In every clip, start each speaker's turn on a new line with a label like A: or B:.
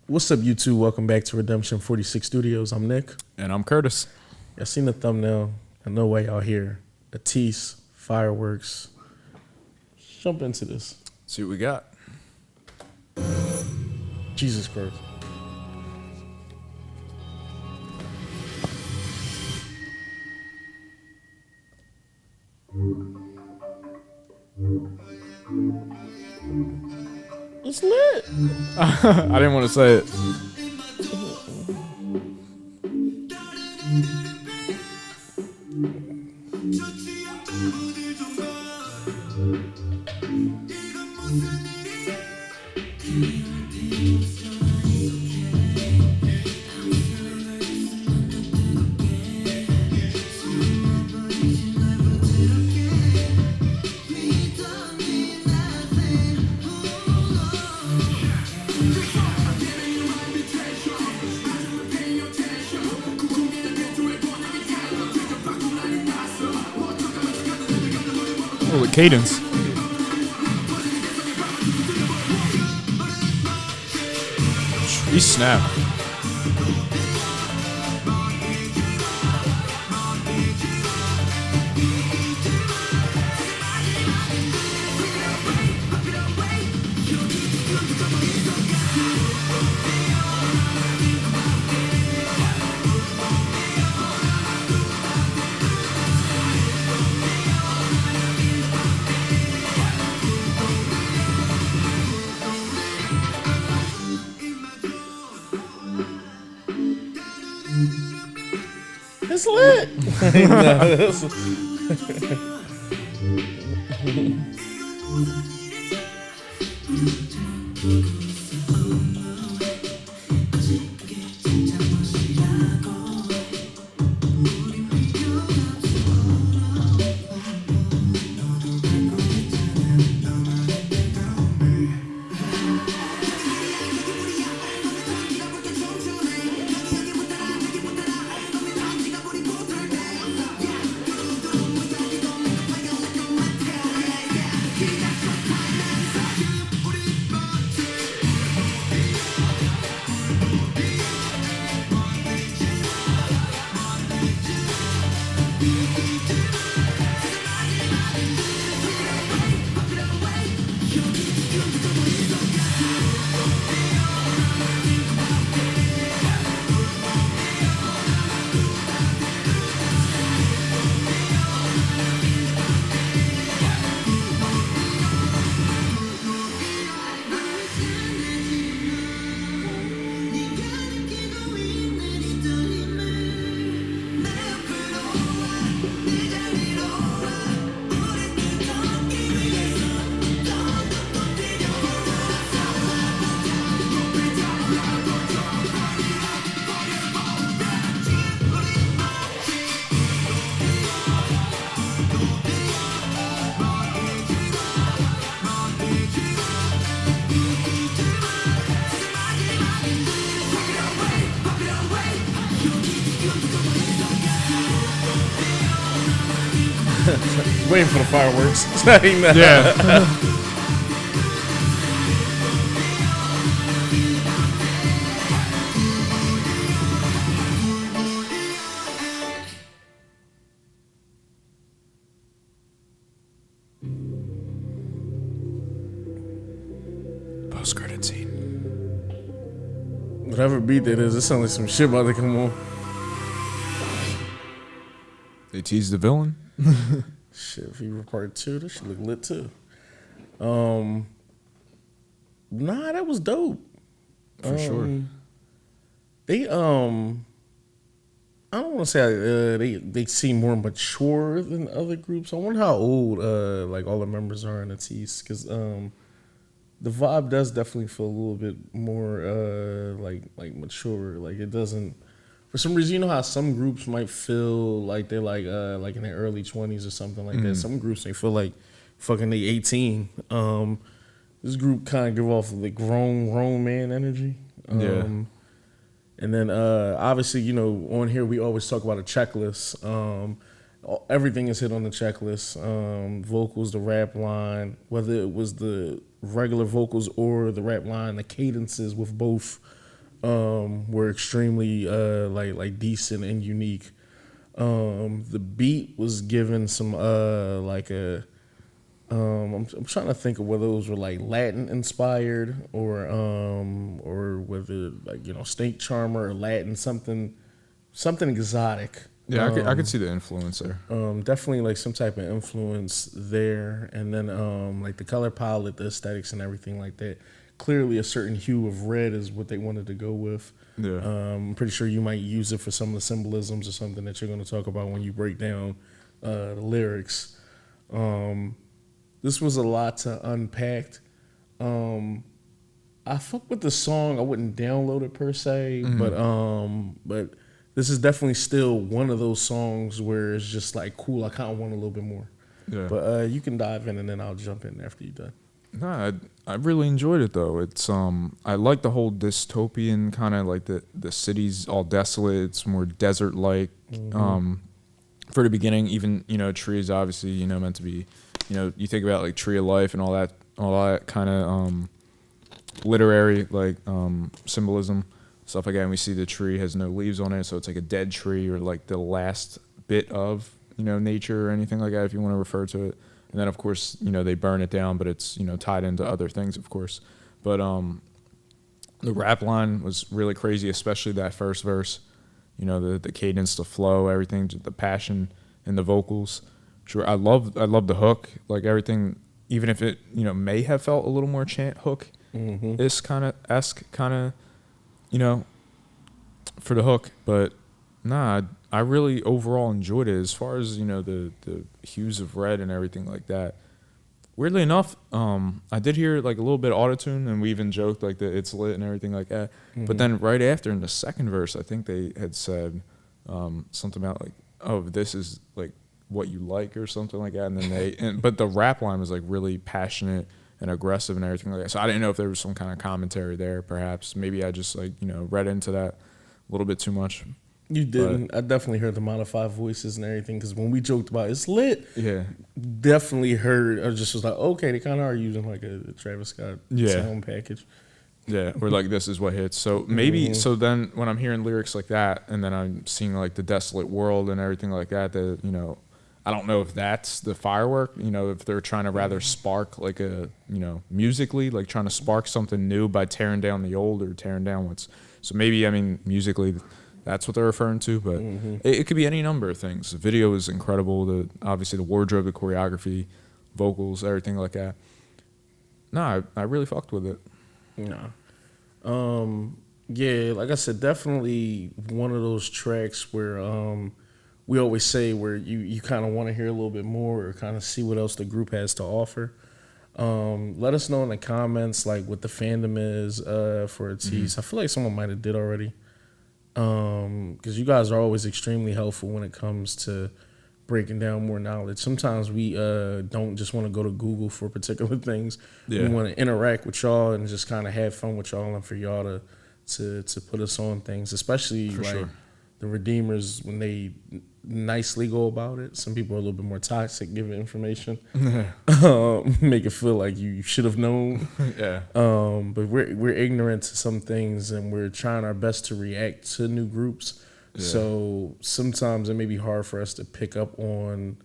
A: What's up, YouTube? Welcome back to Redemption 46 Studios. I'm Nick.
B: And I'm Curtis.
A: Y'all seen the thumbnail. I know why y'all here. ATEEZ, fireworks. Let's jump into this.
B: See what we got.
A: Jesus Christ. It's lit.
B: I didn't want to say it. Oh, with cadence. He snapped.
A: It's lit. Waiting for the fireworks.
B: Yeah. Post-credit scene.
A: Whatever beat that is, it sounds like some shit about to come on.
B: They teased the villain.
A: Shit, if he were part 2, this should look lit too. Nah, that was dope.
B: For sure.
A: They I don't want to say they seem more mature than other groups. I wonder how old like all the members are in ATEEZ, because the vibe does definitely feel a little bit more like mature. Like it doesn't, for some reason, you know how some groups might feel like they're like in their early 20s or something like that. Some groups they feel like fucking they 18. This group kind of give off the grown man energy.
B: Yeah.
A: And then obviously, you know, on here we always talk about a checklist. Everything is hit on the checklist. Vocals, the rap line, whether it was the regular vocals or the rap line, the cadences with both were extremely like decent and unique. The beat was given some like a I'm trying to think of whether those were like Latin inspired or whether like Snake Charmer or Latin something exotic.
B: Yeah, I could see the influence there.
A: Definitely like some type of influence there, and then like the color palette, the aesthetics, and everything like that. Clearly, a certain hue of red is what they wanted to go with.
B: Yeah.
A: I'm pretty sure you might use it for some of the symbolisms or something that you're going to talk about when you break down the lyrics. This was a lot to unpack. I fuck with the song. I wouldn't download it per se, but this is definitely still one of those songs where it's just like cool. I kind of want a little bit more.
B: Yeah.
A: But you can dive in and then I'll jump in after you're done.
B: Nah, I really enjoyed it though. It's I like the whole dystopian kind of like the city's all desolate. It's more desert like. For the beginning, even trees obviously meant to be, you think about like Tree of Life and all that kind of literary like symbolism stuff like that. And we see the tree has no leaves on it, so it's like a dead tree or like the last bit of nature or anything like that if you want to refer to it. And then, of course, they burn it down, but it's, tied into other things, of course. But the rap line was really crazy, especially that first verse. The cadence, the flow, everything, the passion in the vocals. Sure, I love the hook, like everything, even if it, may have felt a little more chant hook is kind of for the hook. But nah, I really overall enjoyed it as far as the hues of red and everything like that. Weirdly enough, I did hear like a little bit of autotune, and we even joked like that it's lit and everything like that. But then right after in the second verse, I think they had said something about like, "Oh, this is like what you like" or something like that. And then but the rap line was like really passionate and aggressive and everything like that. So I didn't know if there was some kind of commentary there. Perhaps maybe I just like read into that a little bit too much.
A: You didn't. I definitely heard the modified voices and everything because when we joked about it's lit, definitely heard. I just was like, okay, they kind of are using like a Travis Scott sound package.
B: Yeah, or like this is what hits. So maybe so then when I'm hearing lyrics like that, and then I'm seeing like the desolate world and everything like that, I don't know if that's the firework. If they're trying to rather spark like a musically, like trying to spark something new by tearing down the old or tearing down what's. So maybe musically. That's what they're referring to, but it could be any number of things. The video is incredible. Obviously the wardrobe, the choreography, vocals, everything like that. No, I really fucked with it.
A: Yeah, like I said, definitely one of those tracks where we always say where you kind of want to hear a little bit more or kind of see what else the group has to offer. Let us know in the comments like what the fandom is for ATEEZ. I feel like someone might have did already. Because you guys are always extremely helpful when it comes to breaking down more knowledge. Sometimes we don't just want to go to Google for particular things. We want to interact with y'all and just kind of have fun with y'all and for y'all to put us on things, especially the Redeemers when they nicely go about it. Some people are a little bit more toxic, giving information, make it feel like you should have known. But we're ignorant to some things, and we're trying our best to react to new groups. So sometimes it may be hard for us to pick up on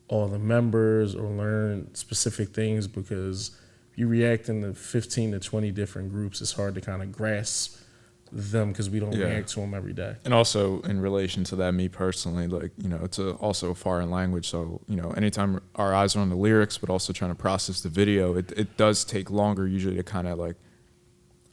A: all the members or learn specific things because if you react in the 15 to 20 different groups, it's hard to kind of grasp them because we don't react to them every day.
B: And also in relation to that, me personally, like it's also a foreign language, so anytime our eyes are on the lyrics but also trying to process the video, it does take longer usually to kind of like,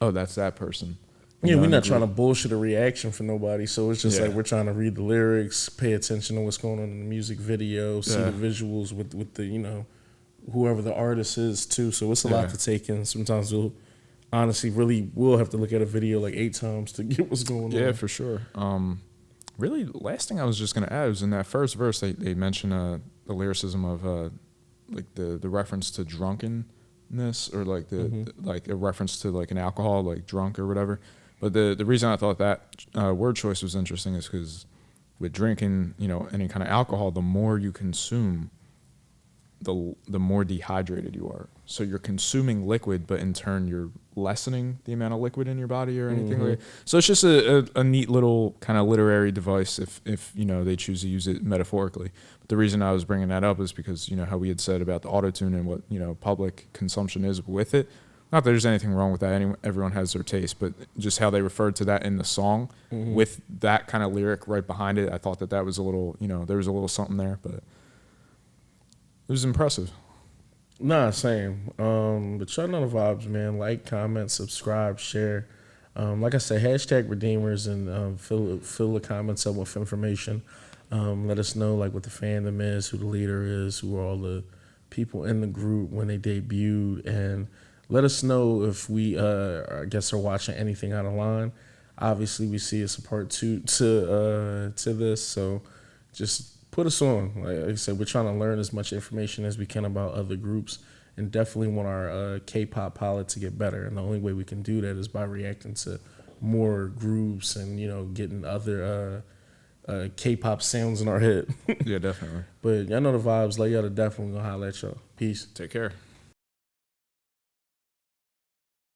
B: oh, that's that person.
A: We're not trying to bullshit a reaction for nobody, so it's just like we're trying to read the lyrics, pay attention to what's going on in the music video, see the visuals with the whoever the artist is too. So it's a lot to take in. Sometimes we'll honestly will have to look at a video like 8 times to get what's going on.
B: Yeah, for sure. Really, last thing I was just gonna add was in that first verse they mention the lyricism of like the reference to drunkenness or like like a reference to like an alcohol, like drunk or whatever. But the reason I thought that word choice was interesting is because with drinking, any kind of alcohol, the more you consume, the more dehydrated you are. So you're consuming liquid, but in turn you're lessening the amount of liquid in your body or anything like that. So it's just a neat little kind of literary device if they choose to use it metaphorically. But the reason I was bringing that up is because how we had said about the autotune and what public consumption is with it. Not that there's anything wrong with that. Everyone has their taste, but just how they referred to that in the song with that kind of lyric right behind it, I thought that was a little, there was a little something there, but it was impressive.
A: Nah, same. But y'all know the vibes, man. Like, comment, subscribe, share. Like I said, hashtag Redeemers and fill the comments up with information. Let us know like what the fandom is, who the leader is, who are all the people in the group when they debuted, and let us know if we I guess are watching anything out of line. Obviously, we see it's a part two to this, so just put us on. Like I said, we're trying to learn as much information as we can about other groups, and definitely want our K-pop palette to get better. And the only way we can do that is by reacting to more groups and getting other K-pop sounds in our head.
B: Yeah, definitely.
A: But y'all know the vibes. Like y'all definitely gonna holler at y'all. Peace.
B: Take care.